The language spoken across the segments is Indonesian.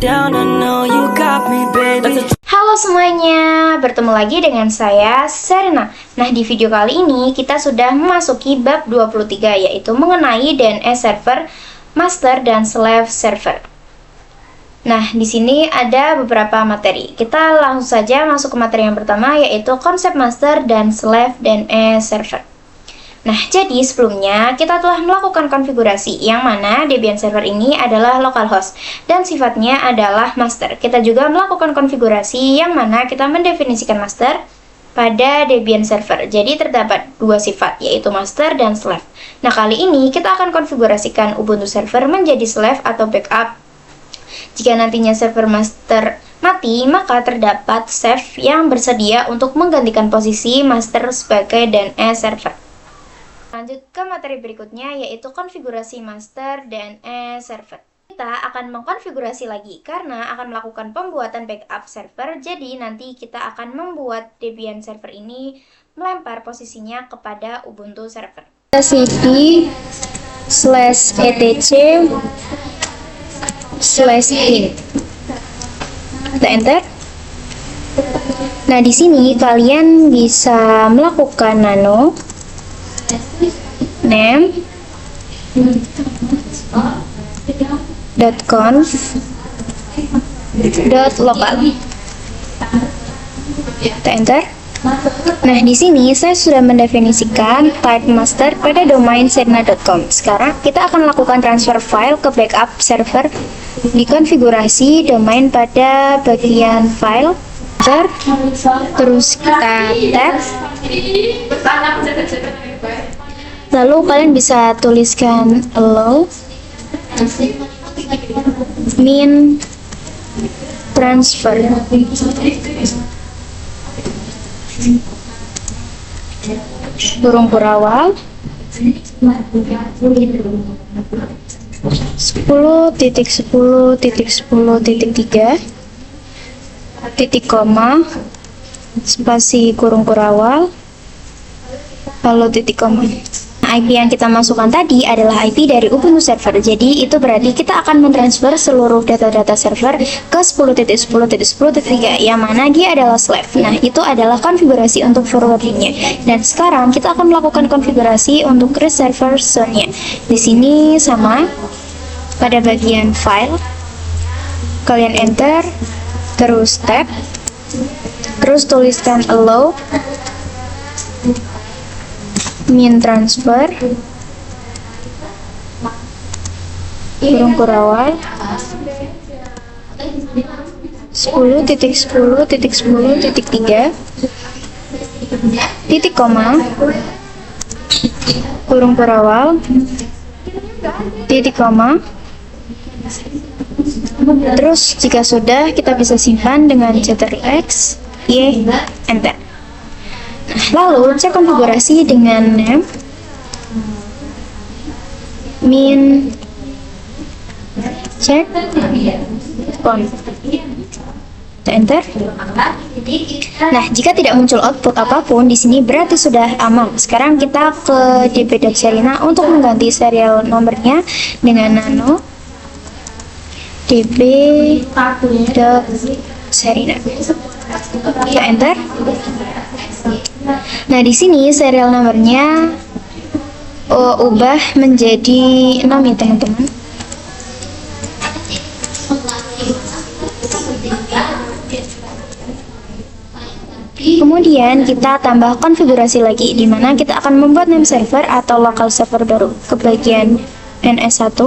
down, I know you got me, baby. Halo semuanya, bertemu lagi dengan saya, Serena. Nah, di video kali ini kita sudah memasuki bab 23, yaitu mengenai DNS server, master, dan slave server. Nah, di sini ada beberapa materi. Kita langsung saja masuk ke materi yang pertama, yaitu konsep master dan slave DNS server. Nah, jadi sebelumnya kita telah melakukan konfigurasi yang mana Debian server ini adalah localhost dan sifatnya adalah master. Kita juga melakukan konfigurasi yang mana kita mendefinisikan master pada Debian server. Jadi terdapat dua sifat, yaitu master dan slave. Nah, kali ini kita akan konfigurasikan Ubuntu server menjadi slave atau backup. Jika nantinya server master mati, maka terdapat save yang bersedia untuk menggantikan posisi master sebagai DNS server. Lanjut ke materi berikutnya, yaitu konfigurasi master DNS server. Kita akan mengkonfigurasi lagi karena akan melakukan pembuatan backup server. Jadi nanti kita akan membuat Debian server ini melempar posisinya kepada Ubuntu server. cd/etc/in. Kita enter. Nah, di sini kalian bisa melakukan nano name .conf.local. Kita enter. Nah, di sini saya sudah mendefinisikan type master pada domain serena.com. Sekarang kita akan lakukan transfer file ke backup server di konfigurasi domain pada bagian file. Terus kita tab. Lalu kalian bisa tuliskan allow min transfer. Kurung kurawal 10.10.10.3 titik koma spasi kurung kurawal lalu titik koma. IP yang kita masukkan tadi adalah IP dari Ubuntu server. Jadi itu berarti kita akan mentransfer seluruh data-data server ke 10.10.10.3 yang mana dia adalah slave. Nah, itu adalah konfigurasi untuk forwardingnya. Dan sekarang kita akan melakukan konfigurasi untuk reserver zone-nya. Di sini sama, pada bagian file kalian enter, terus tab, terus tuliskan allow min transfer kurung kurawal 10.10.10.3 titik koma kurung kurawal titik koma. Terus jika sudah, kita bisa simpan dengan Ctrl+X, Y, enter. Lalu cek konfigurasi dengan name min check conf. Enter. Nah, jika tidak muncul output apapun di sini berarti sudah aman. Sekarang kita ke db.serena untuk mengganti serial nomornya dengan nano db.serena. Kita enter. Nah, di sini serial nomornya ubah menjadi 6 ya, teman-teman. Kemudian kita tambah konfigurasi lagi, di mana kita akan membuat name server atau local server baru ke bagian NS1.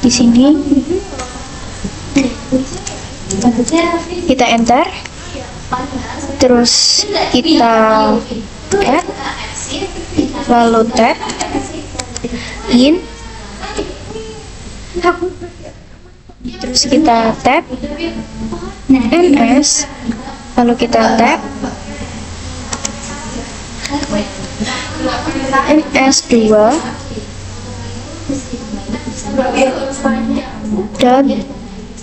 Di sini kita enter, terus kita add, lalu tab in, terus kita tab ns, lalu kita tab ns2 dot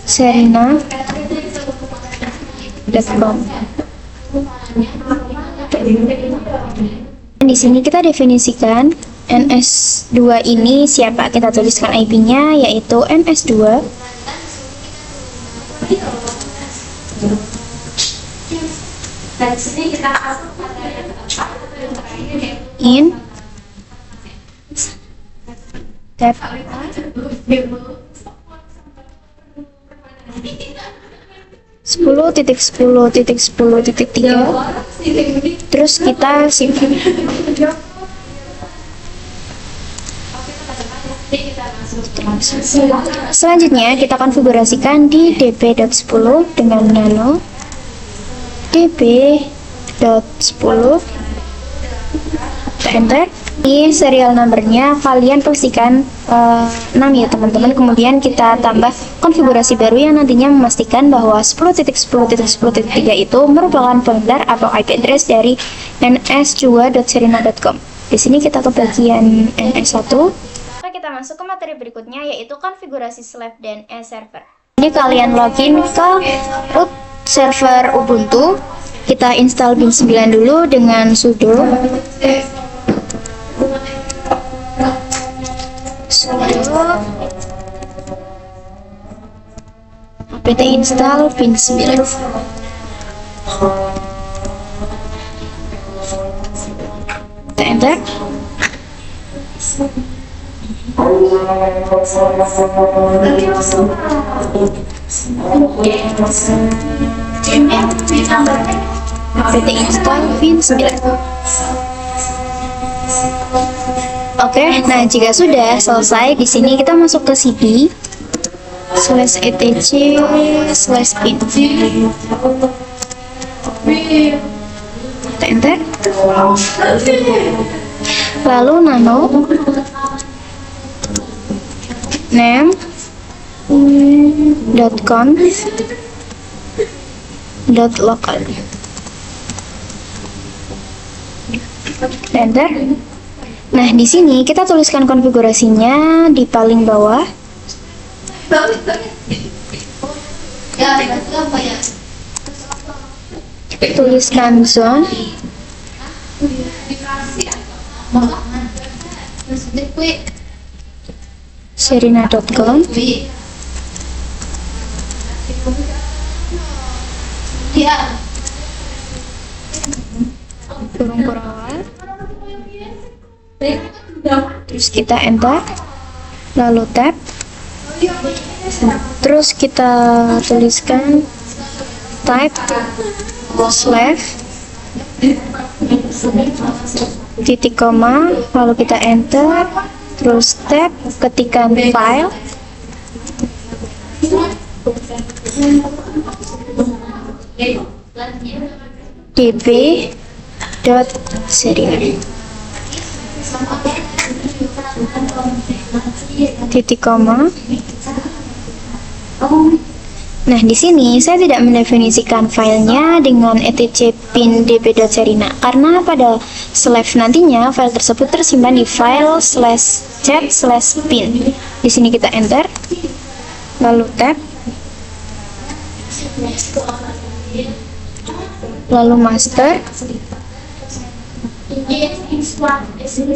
serena.com. Di sini kita definisikan NS2 ini siapa? Kita tuliskan IP-nya yaitu NS2 in tab 10.10.10.3, terus kita simpan. Selanjutnya kita konfigurasikan di db.10 dengan nano db.10, kita enter. Ini serial numbernya kalian pastikan 6 ya teman-teman. Kemudian kita tambah konfigurasi baru yang nantinya memastikan bahwa 10.10.10.3 itu merupakan folder atau IP address dari ns2.serina.com. Di sini kita ke bagian ns1. Kita masuk ke materi berikutnya yaitu konfigurasi slave dan server. Ini kalian login ke root server Ubuntu. Kita install bin 9 dulu dengan sudo apt install bin 9. Kita enter. apt install bin 9. Oke, nah jika sudah selesai, di sini kita masuk ke cd /etc/bin. Kita enter. Lalu nano name.conf.local. Enter. Nah, di sini kita tuliskan konfigurasinya di paling bawah. Tuliskan zone serina.com kurung kurawal, terus kita enter, lalu tab, terus kita tuliskan type slave titik koma, lalu kita enter, terus tab, ketikkan file, db.serina titik koma. Nah, di sini saya tidak mendefinisikan filenya dengan etc pin db.serina karena pada slave nantinya file tersebut tersimpan di file /chat/pin. Di sini kita enter, lalu tab, lalu master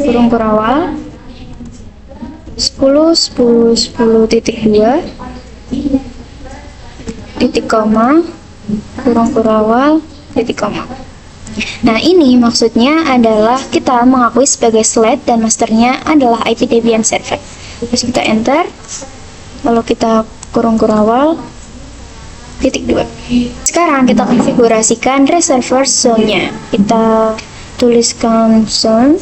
kurung kurawal 10.10.10.2 titik koma kurung kurawal titik koma. Nah, ini maksudnya adalah kita mengakui sebagai slave dan masternya adalah IP Debian server. Terus kita enter, lalu kita kurung kurawal titik 2. Sekarang kita konfigurasikan reservoir zone-nya. Kita tuliskan zone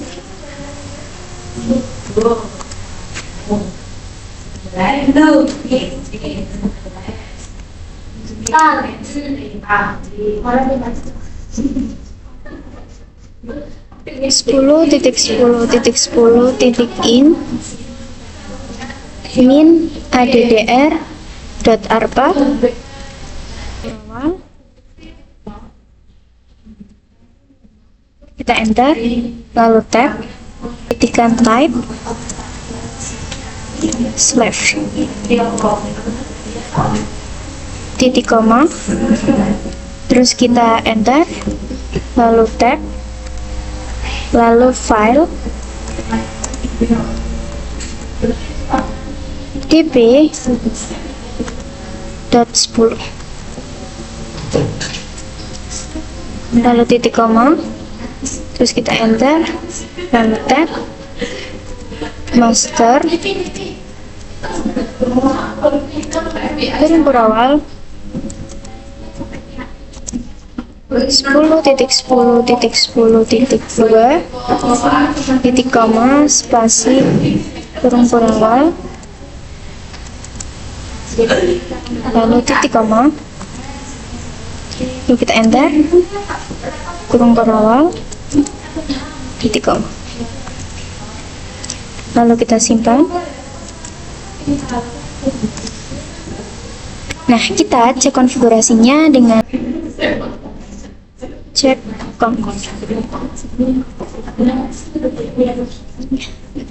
(10.10.10.in) min addr.arpa. Kita enter, lalu tab, ketikkan type slave titik koma, terus kita enter, lalu tab, lalu file, db.10, lalu titik koma, terus kita enter, lalu tab master rumput awal 10.10.10.2 titik koma spasi rumput awal, lalu titik koma, lalu kita enter, kurung awal, titik koma, lalu kita simpan. Nah, kita cek konfigurasinya dengan cek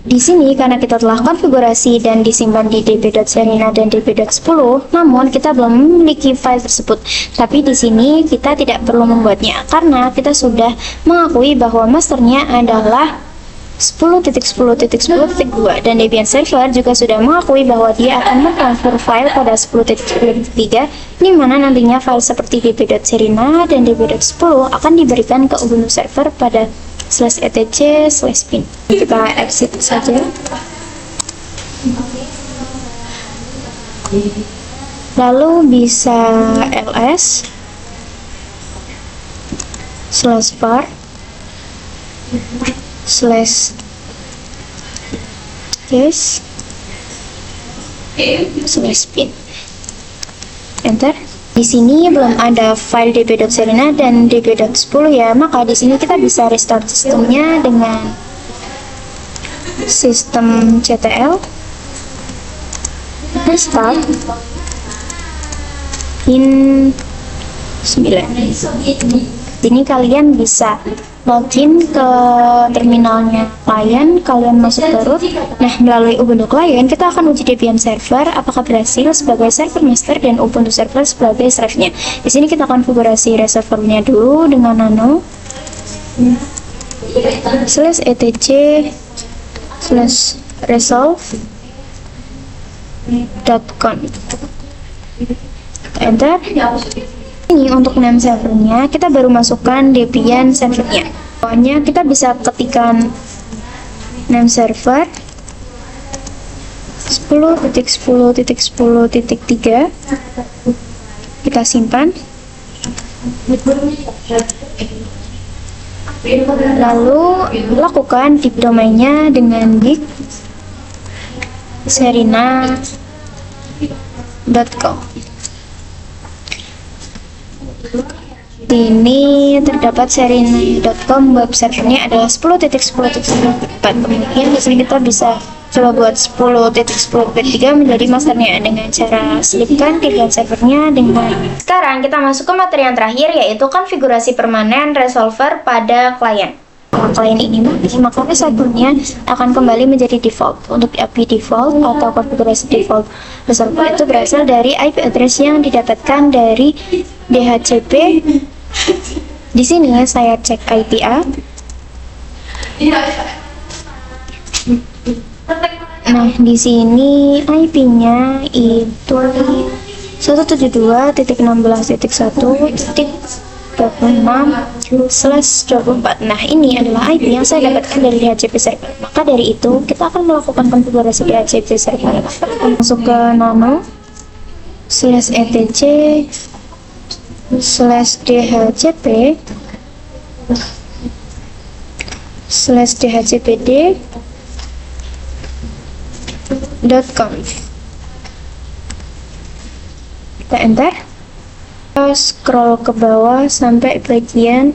di sini. Karena kita telah konfigurasi dan disimpan di db.serena dan db.10, namun kita belum memiliki file tersebut. Tapi di sini kita tidak perlu membuatnya karena kita sudah mengakui bahwa masternya adalah 10.10.10.2 dan Debian server juga sudah mengakui bahwa dia akan mentransfer file pada 10.10.3, di mana nantinya file seperti db.serena dan db.10 akan diberikan ke Ubuntu server pada /etc/bin. Kita exit saja. Lalu bisa ls /var /bin, enter. Di sini belum ada file db.serena dan db.10 ya, maka di sini kita bisa restart sistemnya dengan sistem ctl restart pin 9. Ini kalian bisa login ke terminalnya klien, kalian masuk ke root. Nah, melalui Ubuntu klien kita akan uji Debian server apakah berhasil sebagai server master dan Ubuntu server sebagai servernya. Di sini kita konfigurasi reservernya dulu dengan nano /etc/resolve.conf. Enter. Ini untuk name servernya kita baru masukkan Debian servernya. Pokoknya kita bisa ketikkan name server 10.10.10.3, kita simpan, lalu lakukan deep domainnya dengan git serena.com. Ini terdapat serena.com, web servernya adalah 10.10.4. Kemudian di sini kita bisa coba buat 10.10.3 menjadi masternya dengan cara selipkan Debian servernya dengan. Sekarang kita masuk ke materi yang terakhir, yaitu konfigurasi permanen resolver pada klien. Klien ini maka resolvernya akan kembali menjadi default. Untuk IP default atau konfigurasi default resolver itu berasal dari IP address yang didapatkan dari DHCP. Di sini saya cek IP A. Nah, di sini IP-nya itu 172.16.1.26/24. Nah, ini adalah IP yang saya dapatkan dari DHCP server. Maka dari itu, kita akan melakukan konfigurasi DHCP server. Masuk ke nano /etc/dhcpd.conf. Kita enter. Kita scroll ke bawah sampai bagian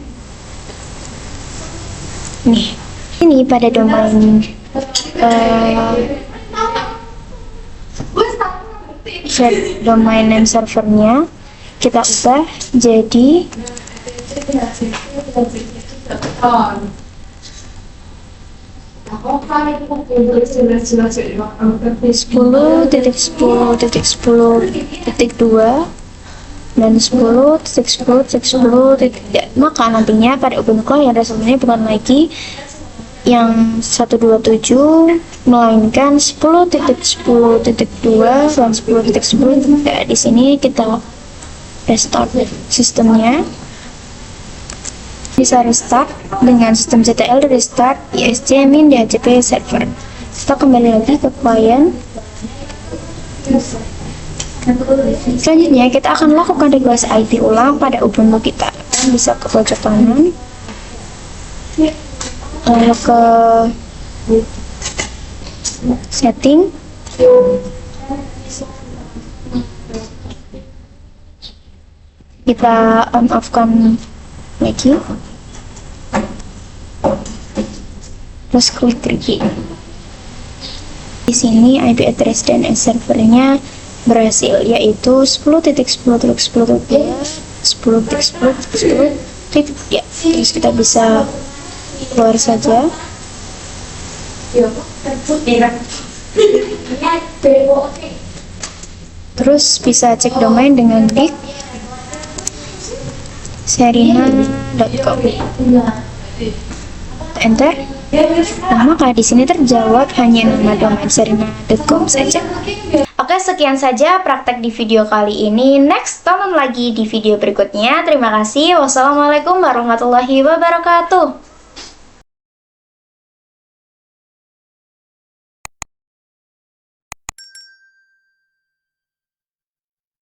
nih. Ini pada domain domain name servernya kita ubah jadi 10.10.10.2 dan 10.10.10.3. Maka nantinya pada Ubuntu klien resolvernya bukan lagi yang 127 melainkan 10.10.2 dan 10.10. Nah, di sini kita restart sistemnya. Bisa restart dengan sistem CTL restart ISC min DHCP server. Kita kembali lagi ke client. Selanjutnya kita akan lakukan request IP ulang pada Ubuntu kita. Bisa ke pojok kanan, lalu ke setting, kita on off kan lagi, terus klik lagi. Di sini IP address dan servernya berhasil, yaitu 10.10.10.10.10.10. Ya, terus kita bisa keluar saja. Terus bisa cek domain dengan klik serina.com. Enter. Nah, maka di sini terjawab hanya nama domain serina.com saja. Oke, sekian saja praktek di video kali ini. Next, tonton lagi di video berikutnya. Terima kasih. Wassalamualaikum warahmatullahi wabarakatuh.